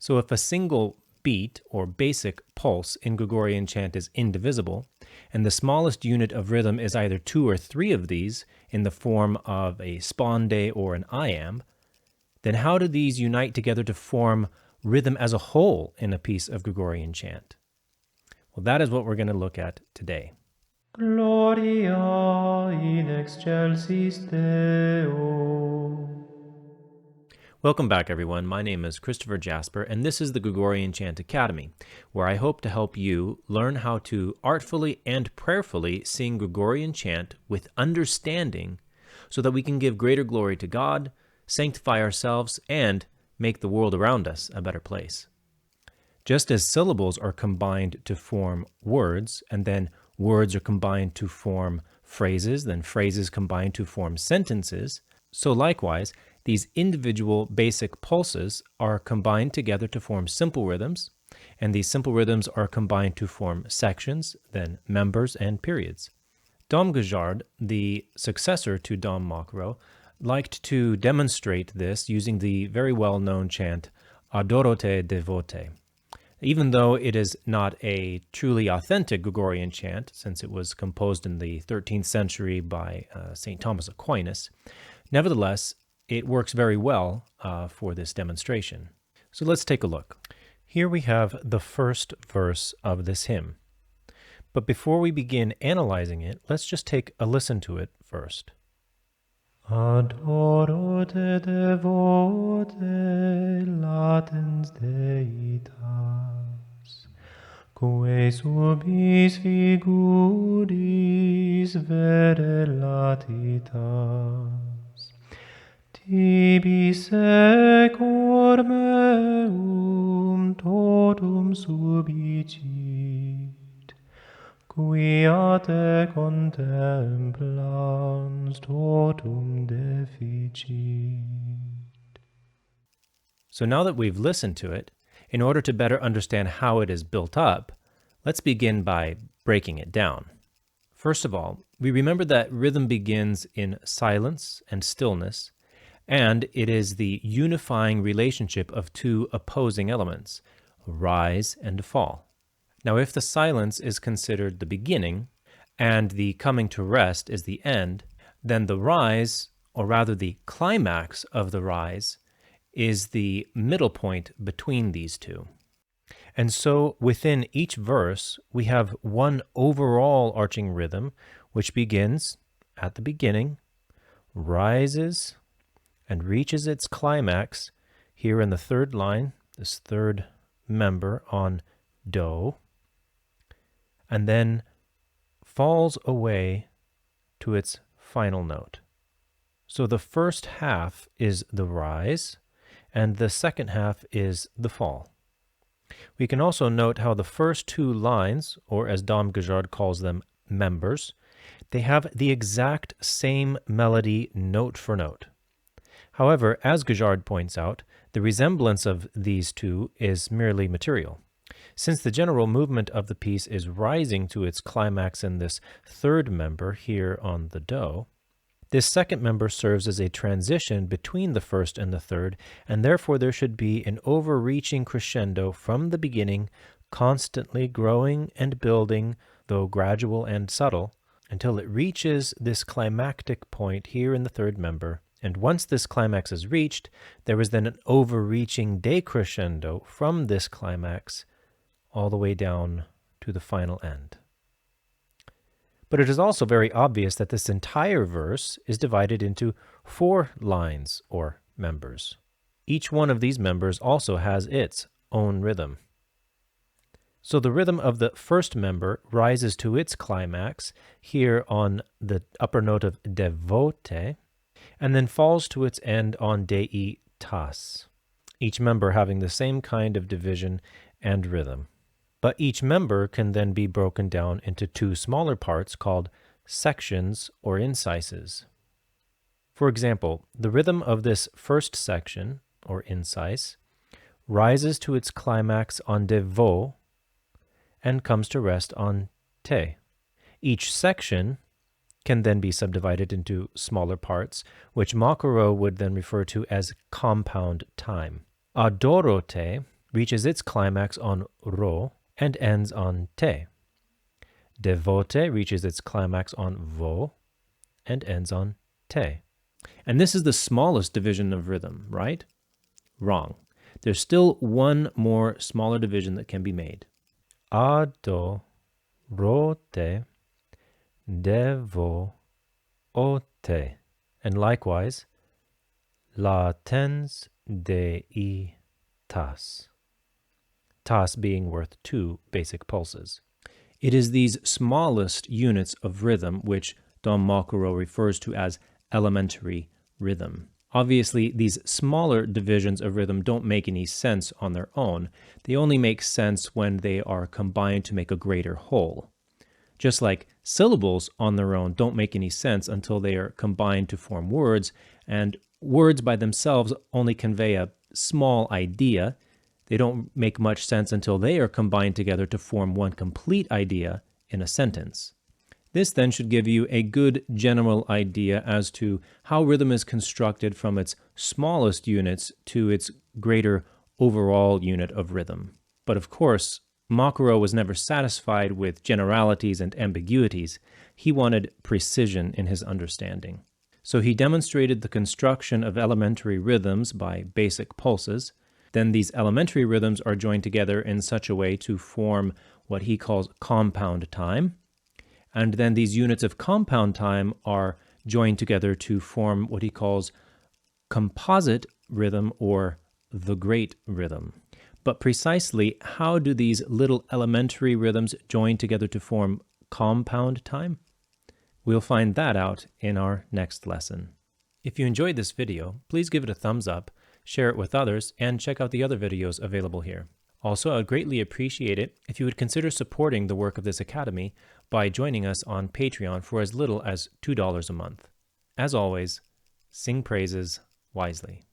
So if a single beat or basic pulse in Gregorian chant is indivisible, and the smallest unit of rhythm is either 2 or 3 of these in the form of a sponde or an iamb, then how do these unite together to form rhythm as a whole in a piece of Gregorian chant? Well, that is what we're going to look at today. Gloria in excelsis Deo. Welcome back, everyone. My name is Christopher Jasper, and this is the Gregorian Chant Academy, where I hope to help you learn how to artfully and prayerfully sing Gregorian chant with understanding so that we can give greater glory to God, sanctify ourselves, and make the world around us a better place. Just as syllables are combined to form words, and then words are combined to form phrases, then phrases combine to form sentences, so likewise, these individual basic pulses are combined together to form simple rhythms, and these simple rhythms are combined to form sections, then members and periods. Dom Mocquereau, the successor to Dom Mocquereau, liked to demonstrate this using the very well-known chant Adoro, devote. Even though it is not a truly authentic Gregorian chant, since it was composed in the 13th century by St Thomas Aquinas, nevertheless, it works very well for this demonstration. So let's take a look. Here we have the first verse of this hymn. But before we begin analyzing it, let's just take a listen to it first. Adoro te devote latens deitas, quae subis figuris vere latitas, tibi secor meum totum subicit, quia te contemplans totum deficit. So now that we've listened to it, in order to better understand how it is built up, let's begin by breaking it down. First of all, we remember that rhythm begins in silence and stillness, and it is the unifying relationship of two opposing elements, a rise and a fall. Now, if the silence is considered the beginning, and the coming to rest is the end, then the rise, or rather the climax of the rise, is the middle point between these two. And so within each verse, we have one overall arching rhythm, which begins at the beginning, rises, and reaches its climax here in the third line, this third member on Do, and then falls away to its final note. So the first half is the rise, and the second half is the fall. We can also note how the first two lines, or as Dom Mocquereau calls them, members, they have the exact same melody note for note. However, as Mocquereau points out, the resemblance of these two is merely material. Since the general movement of the piece is rising to its climax in this third member here on the Do, this second member serves as a transition between the first and the third, and therefore there should be an overreaching crescendo from the beginning, constantly growing and building, though gradual and subtle, until it reaches this climactic point here in the third member. And once this climax is reached, there is then an overreaching decrescendo from this climax all the way down to the final end. But it is also very obvious that this entire verse is divided into 4 lines or members. Each one of these members also has its own rhythm. So the rhythm of the first member rises to its climax here on the upper note of devote, and then falls to its end on deitas, each member having the same kind of division and rhythm. But each member can then be broken down into 2 smaller parts called sections or incises. For example, the rhythm of this first section, or incise, rises to its climax on devote and comes to rest on te. Each section can then be subdivided into smaller parts, which Mocquereau would then refer to as compound time. Adoro te reaches its climax on ro and ends on te. Devote reaches its climax on vo and ends on te. And this is the smallest division of rhythm, right? Wrong. There's still one more smaller division that can be made. Adoro te, devote. And likewise, latens dei tas. Tas being worth 2 basic pulses. It is these smallest units of rhythm which Dom Mocquereau refers to as elementary rhythm. Obviously, these smaller divisions of rhythm don't make any sense on their own. They only make sense when they are combined to make a greater whole. Just like syllables on their own don't make any sense until they are combined to form words, and words by themselves only convey a small idea. They don't make much sense until they are combined together to form one complete idea in a sentence. This then should give you a good general idea as to how rhythm is constructed from its smallest units to its greater overall unit of rhythm. But of course, Mocquereau was never satisfied with generalities and ambiguities. He wanted precision in his understanding. So he demonstrated the construction of elementary rhythms by basic pulses. Then these elementary rhythms are joined together in such a way to form what he calls compound time. And then these units of compound time are joined together to form what he calls composite rhythm or the great rhythm. But precisely how do these little elementary rhythms join together to form compound time? We'll find that out in our next lesson. If you enjoyed this video, please give it a thumbs up, share it with others, and check out the other videos available here. Also, I would greatly appreciate it if you would consider supporting the work of this academy by joining us on Patreon for as little as $2 a month. As always, sing praises wisely.